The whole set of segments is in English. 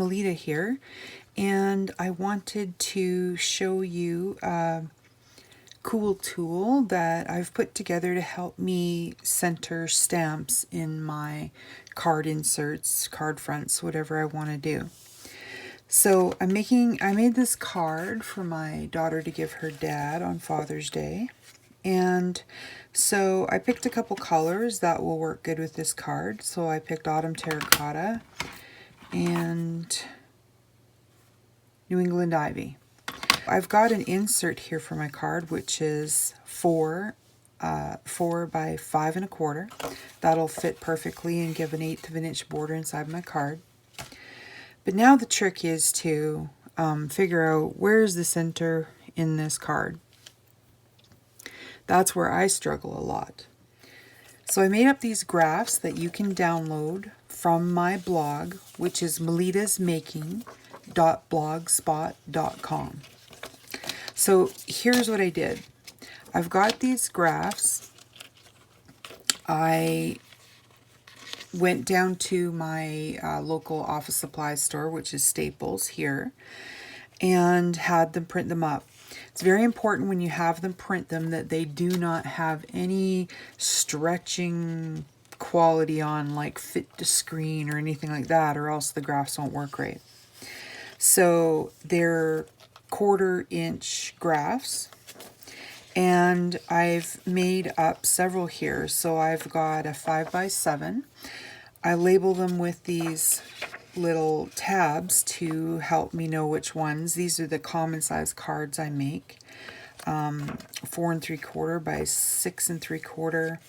Melitta here, and I wanted to show you a cool tool that I've put together to help me center stamps in my card inserts, card fronts, whatever I want to do. So I made this card for my daughter to give her dad on Father's Day. And so I picked a couple colors that will work good with this card. So I picked Autumn Terracotta and New England Ivy. I've got an insert here for my card, which is 4 by 5¼ That'll fit perfectly and give an 1/8 of an inch border inside my card. But now the trick is to figure out where's the center in this card. That's where I struggle a lot. So I made up these graphs that you can download from my blog, which is melittasmaking.blogspot.com. So here's what I did. I've got these graphs. I went down to my local office supply store, which is Staples here, and had them print them up. It's very important when you have them print them that they do not have any stretching quality on, like fit to screen or anything like that, or else the graphs won't work right. So they're 1/4 inch graphs, and I've made up several here. So I've got a 5 by 7. I label them with these little tabs to help me know which ones. These are the common size cards I make. 4 3/4 by 6 3/4,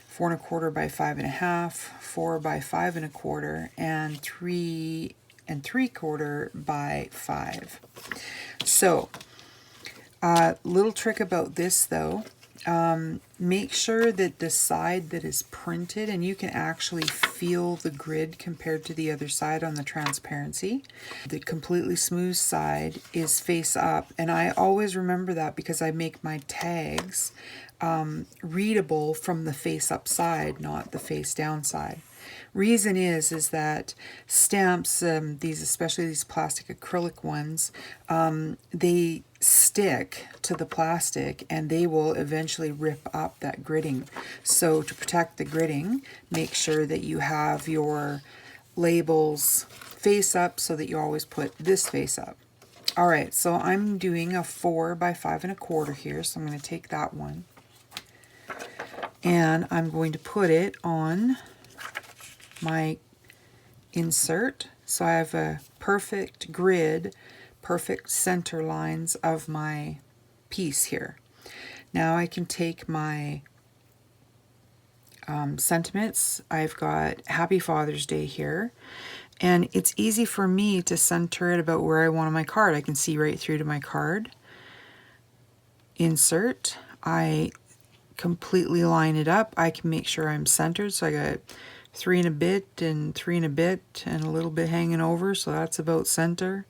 4 1/4 by 5 1/2, 4 by 5 1/4, and 3 3/4 by 5. So, little trick about this though, make sure that the side that is printed, and you can actually feel the grid compared to the other side on the transparency. The completely smooth side is face up, and I always remember that because I make my tags readable from the face up side, not the face down side. Reason is that stamps, especially these plastic acrylic ones, they stick to the plastic and they will eventually rip up that gridding. So to protect the gridding, make sure that you have your labels face up so that you always put this face up. Alright, so I'm doing a 4 by 5 1/4 here, so I'm going to take that one and I'm going to put it on my insert. So I have a perfect grid, perfect center lines of my piece here. Now I can take my sentiments. I've got Happy Father's Day here, and it's easy for me to center it about where I want on my card. I can see right through to my card. Insert. I completely line it up. I can make sure I'm centered, so I got 3 1 bit and 3 1 bit and a little bit hanging over, so that's about center.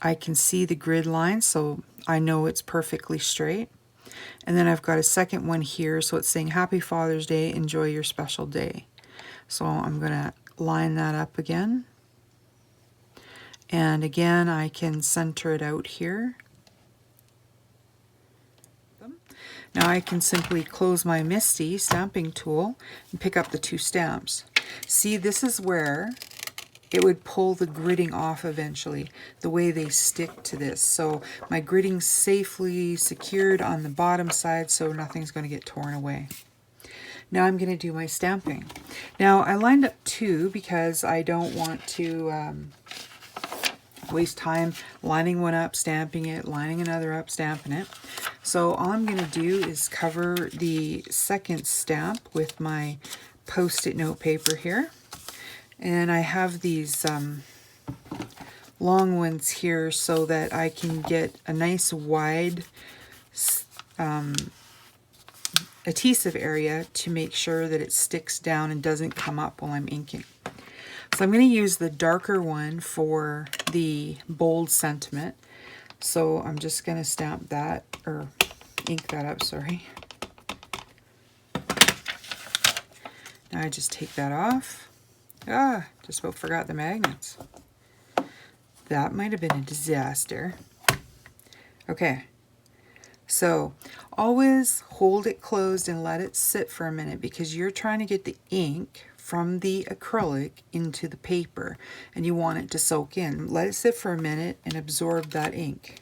I can see the grid line, so I know it's perfectly straight. And then I've got a second one here, so it's saying Happy Father's Day, enjoy your special day. So I'm going to line that up again. And again, I can center it out here. Now I can simply close my MISTI stamping tool and pick up the 2 stamps. See, this is where it would pull the gridding off eventually, the way they stick to this. So my gridding's safely secured on the bottom side, so nothing's going to get torn away. Now I'm going to do my stamping. Now I lined up 2 because I don't want to waste time lining one up, stamping it, lining another up, stamping it. So all I'm going to do is cover the second stamp with my Post-it note paper here. And I have these long ones here so that I can get a nice wide adhesive area to make sure that it sticks down and doesn't come up while I'm inking. So I'm going to use the darker one for the bold sentiment. So I'm just going to stamp that, or ink that up, sorry. Now I just take that off. Just about forgot the magnets. That might have been a disaster. Okay, so always hold it closed and let it sit for a minute because you're trying to get the ink from the acrylic into the paper and you want it to soak in. Let it sit for a minute and absorb that ink.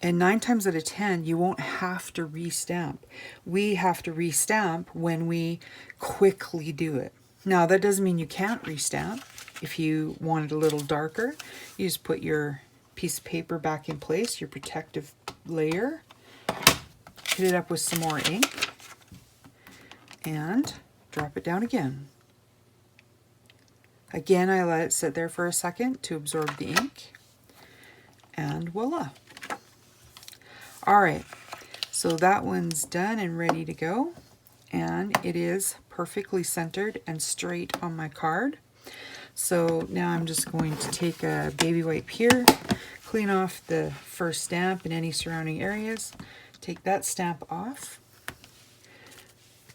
And 9 times out of 10, you won't have to restamp. We have to restamp when we quickly do it. Now, that doesn't mean you can't restamp. If you want it a little darker, you just put your piece of paper back in place, your protective layer, hit it up with some more ink, and drop it down again. Again, I let it sit there for a second to absorb the ink, and voila. All right, so that one's done and ready to go, and it is perfectly centered and straight on my card. So now I'm just going to take a baby wipe here, clean off the first stamp and any surrounding areas, take that stamp off,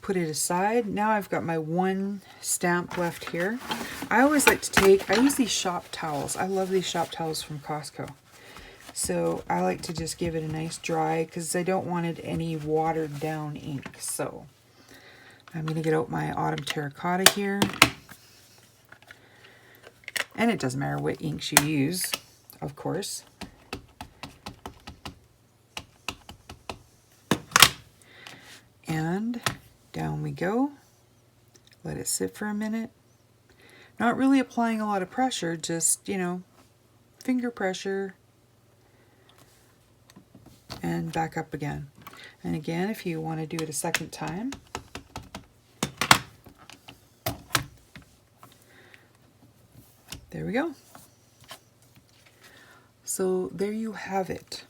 put it aside. Now I've got my one stamp left here. I always like to I use these shop towels. I love these shop towels from Costco. So I like to just give it a nice dry because I don't want it any watered down ink. So I'm going to get out my Autumn Terracotta here. And it doesn't matter what inks you use, of course. And down we go. Let it sit for a minute. Not really applying a lot of pressure, just, you know, finger pressure. And back up again. And again, if you want to do it a second time, there we go. So there you have it.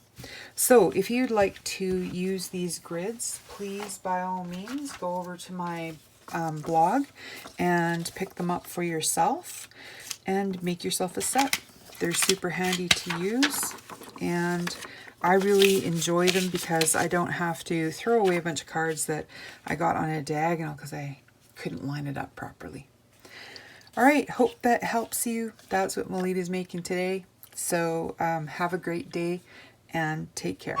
So if you'd like to use these grids, please by all means go over to my blog and pick them up for yourself and make yourself a set. They're super handy to use, and I really enjoy them because I don't have to throw away a bunch of cards that I got on a diagonal because I couldn't line it up properly. All right, hope that helps you. That's what Melitta is making today. So have a great day and take care.